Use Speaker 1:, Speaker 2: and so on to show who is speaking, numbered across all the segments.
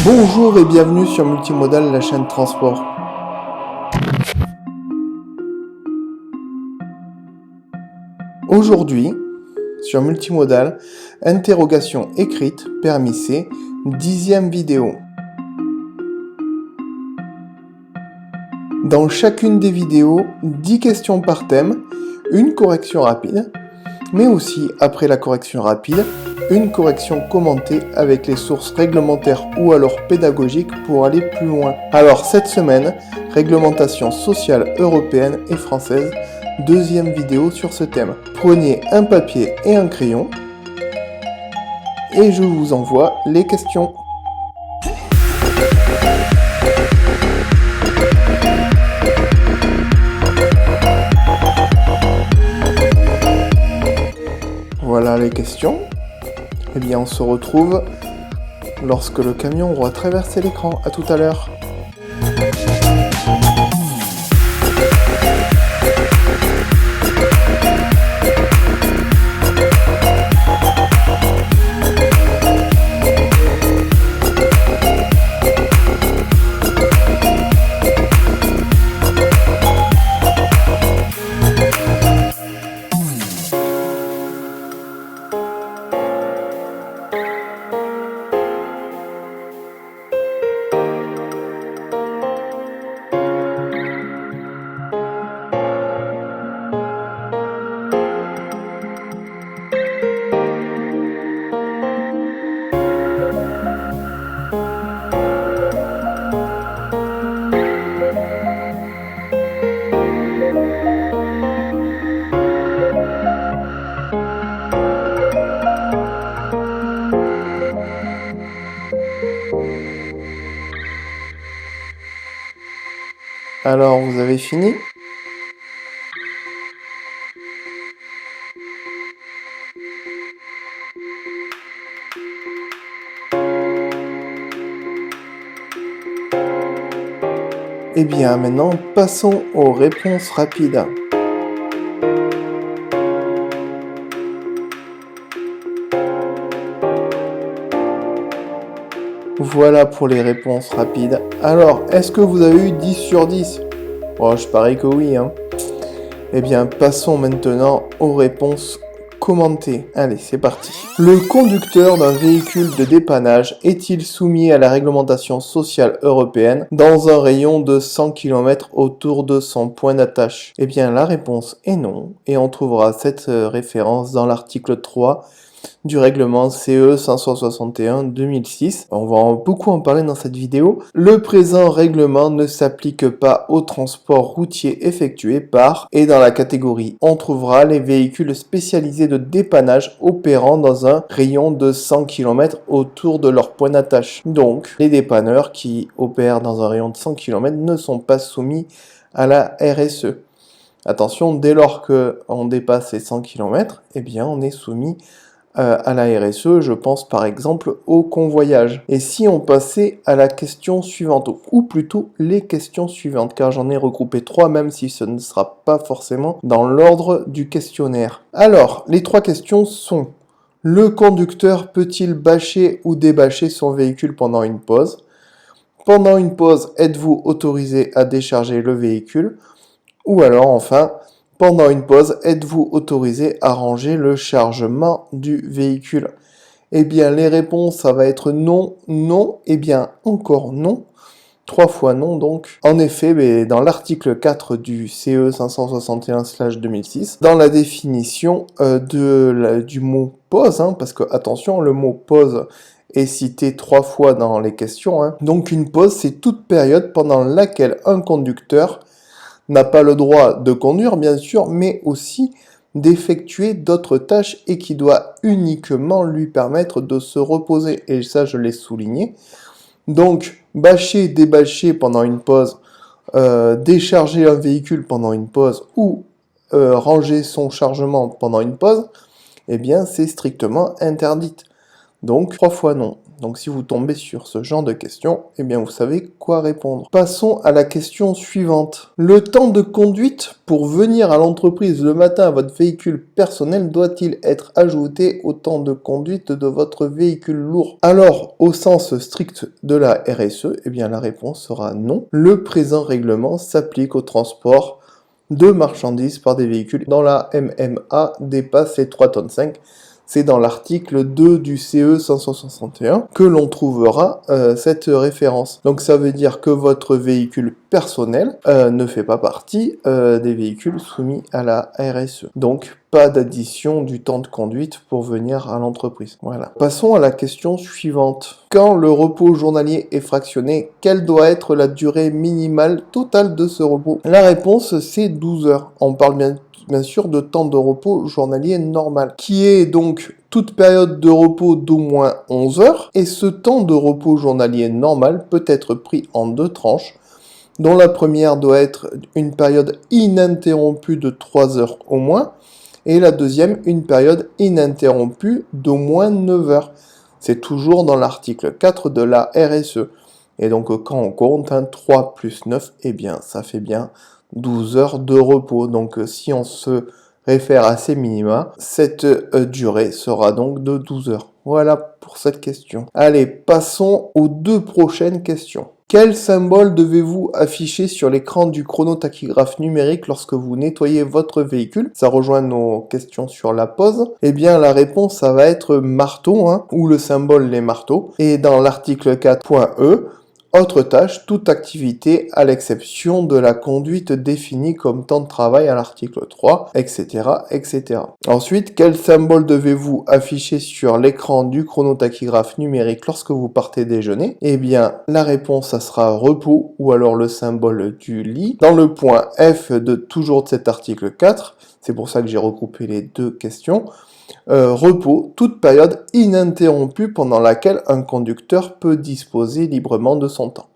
Speaker 1: Bonjour et bienvenue sur Multimodal, la chaîne transport. Aujourd'hui, sur Multimodal, interrogation écrite, permis C, 10e vidéo. Dans chacune des vidéos, 10 questions par thème, une correction rapide, mais aussi, après la correction rapide, une correction commentée avec les sources réglementaires ou alors pédagogiques pour aller plus loin. Alors cette semaine, réglementation sociale européenne et française, deuxième vidéo sur ce thème. Prenez un papier et un crayon et je vous envoie les questions. Voilà les questions. Eh bien, on se retrouve lorsque le camion aura traversé l'écran. À tout à l'heure. Alors, vous avez fini? Eh bien, maintenant, passons aux réponses rapides. Voilà pour les réponses rapides. Alors, est-ce que vous avez eu 10 sur 10? Oh, je parie que oui, hein. Eh bien, passons maintenant aux réponses commentées. Allez, c'est parti. Le conducteur d'un véhicule de dépannage est-il soumis à la réglementation sociale européenne dans un rayon de 100 km autour de son point d'attache? Eh bien, la réponse est non, et on trouvera cette référence dans l'article 3 du règlement CE 561/2006. On va beaucoup en parler dans cette vidéo. Le présent règlement ne s'applique pas au transport routier effectué par, et dans la catégorie, on trouvera les véhicules spécialisés de dépannage opérant dans un rayon de 100 km autour de leur point d'attache. Donc, les dépanneurs qui opèrent dans un rayon de 100 km ne sont pas soumis à la RSE. Attention, dès lors qu'on dépasse les 100 km, eh bien, on est soumis à la RSE, je pense par exemple au convoyage. Et si on passait à la question suivante, ou plutôt les questions suivantes, car j'en ai regroupé 3, même si ce ne sera pas forcément dans l'ordre du questionnaire. Alors, les 3 questions sont: le conducteur peut-il bâcher ou débâcher son véhicule pendant une pause? Pendant une pause, êtes-vous autorisé à décharger le véhicule? Ou alors, enfin, pendant une pause, êtes-vous autorisé à ranger le chargement du véhicule? Eh bien, les réponses, ça va être non, non, et bien encore non. 3 fois non, donc. En effet, dans l'article 4 du CE 561/2006, dans la définition du mot pause, parce que, attention, le mot pause est cité 3 fois dans les questions. Donc, une pause, c'est toute période pendant laquelle un conducteur n'a pas le droit de conduire, bien sûr, mais aussi d'effectuer d'autres tâches et qui doit uniquement lui permettre de se reposer. Et ça, je l'ai souligné. Donc, bâcher, débâcher pendant une pause, décharger un véhicule pendant une pause ou ranger son chargement pendant une pause, eh bien, c'est strictement interdit. Donc, 3 fois non. Donc si vous tombez sur ce genre de questions, eh bien vous savez quoi répondre. Passons à la question suivante. Le temps de conduite pour venir à l'entreprise le matin à votre véhicule personnel doit-il être ajouté au temps de conduite de votre véhicule lourd? Alors, au sens strict de la RSE, eh bien la réponse sera non. Le présent règlement s'applique au transport de marchandises par des véhicules dont la MMA dépasse les 3,5 tonnes. C'est dans l'article 2 du CE 561 que l'on trouvera cette référence. Donc ça veut dire que votre véhicule personnel ne fait pas partie des véhicules soumis à la RSE. Donc pas d'addition du temps de conduite pour venir à l'entreprise. Voilà. Passons à la question suivante. Quand le repos journalier est fractionné, quelle doit être la durée minimale totale de ce repos? La réponse c'est 12 heures. On parle bien sûr de temps de repos journalier normal, qui est donc toute période de repos d'au moins 11 heures, et ce temps de repos journalier normal peut être pris en 2 tranches, dont la première doit être une période ininterrompue de 3 heures au moins, et la deuxième une période ininterrompue d'au moins 9 heures. C'est toujours dans l'article 4 de la RSE. Et donc quand on compte 3 plus 9, eh bien ça fait bien 12 heures de repos. Donc si on se réfère à ces minima, cette durée sera donc de 12 heures. Voilà pour cette question. Allez, passons aux 2 prochaines questions. Quel symbole devez-vous afficher sur l'écran du chronotachygraphe numérique lorsque vous nettoyez votre véhicule? Ça rejoint nos questions sur la pause. Eh bien, la réponse, ça va être marteau, ou le symbole les marteaux. Et dans l'article 4.e, autre tâche, toute activité à l'exception de la conduite définie comme temps de travail à l'article 3, etc., etc. Ensuite, quel symbole devez-vous afficher sur l'écran du chronotachygraphe numérique lorsque vous partez déjeuner? Eh bien, la réponse, ça sera repos ou alors le symbole du lit. Dans le point F de cet article 4, c'est pour ça que j'ai regroupé les 2 questions. Repos, toute période ininterrompue pendant laquelle un conducteur peut disposer librement de son temps.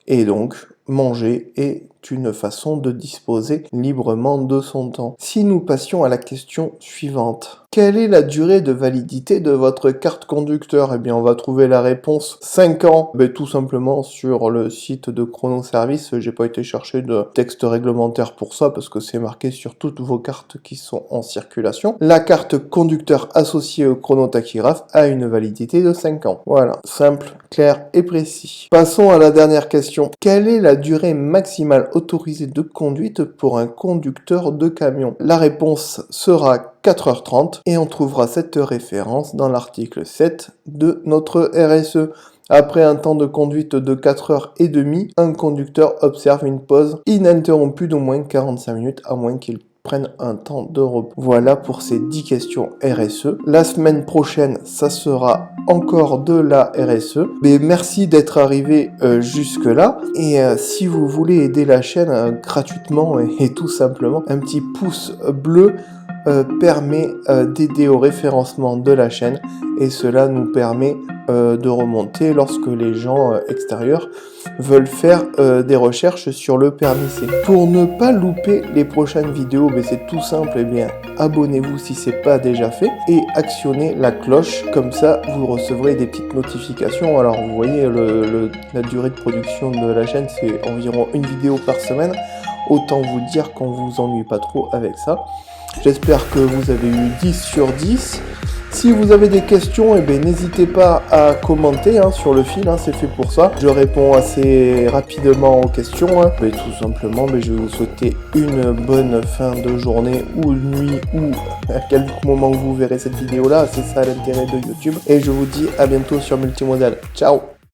Speaker 1: Et donc, manger est une façon de disposer librement de son temps. Si nous passions à la question suivante. Quelle est la durée de validité de votre carte conducteur? Eh bien, on va trouver la réponse 5 ans. Tout simplement sur le site de Chronoservice. J'ai pas été chercher de texte réglementaire pour ça parce que c'est marqué sur toutes vos cartes qui sont en circulation. La carte conducteur associée au chronotachygraphe a une validité de 5 ans. Voilà, simple, clair et précis. Passons à la dernière question. Quelle est la durée maximale autorisée de conduite pour un conducteur de camion? La réponse sera 4h30 et on trouvera cette référence dans l'article 7 de notre RSE. Après un temps de conduite de 4h30, un conducteur observe une pause ininterrompue d'au moins 45 minutes à moins qu'il prenne un temps de repos. Voilà pour ces 10 questions RSE. La semaine prochaine, ça sera encore de la RSE. Mais merci d'être arrivé jusque là. Et si vous voulez aider la chaîne gratuitement et tout simplement, un petit pouce bleu permet d'aider au référencement de la chaîne et cela nous permet de remonter lorsque les gens extérieurs veulent faire des recherches sur le permis C. Pour ne pas louper les prochaines vidéos, c'est tout simple, eh bien abonnez-vous si c'est pas déjà fait et actionnez la cloche, comme ça vous recevrez des petites notifications. Alors vous voyez la durée de production de la chaîne, c'est environ une vidéo par semaine, autant vous dire qu'on vous ennuie pas trop avec ça. J'espère que vous avez eu 10 sur 10. Si vous avez des questions, n'hésitez pas à commenter sur le fil, c'est fait pour ça. Je réponds assez rapidement aux questions. Tout simplement, je vais vous souhaiter une bonne fin de journée ou de nuit ou à quel moment vous verrez cette vidéo là. C'est ça l'intérêt de YouTube. Et je vous dis à bientôt sur Multimodal. Ciao!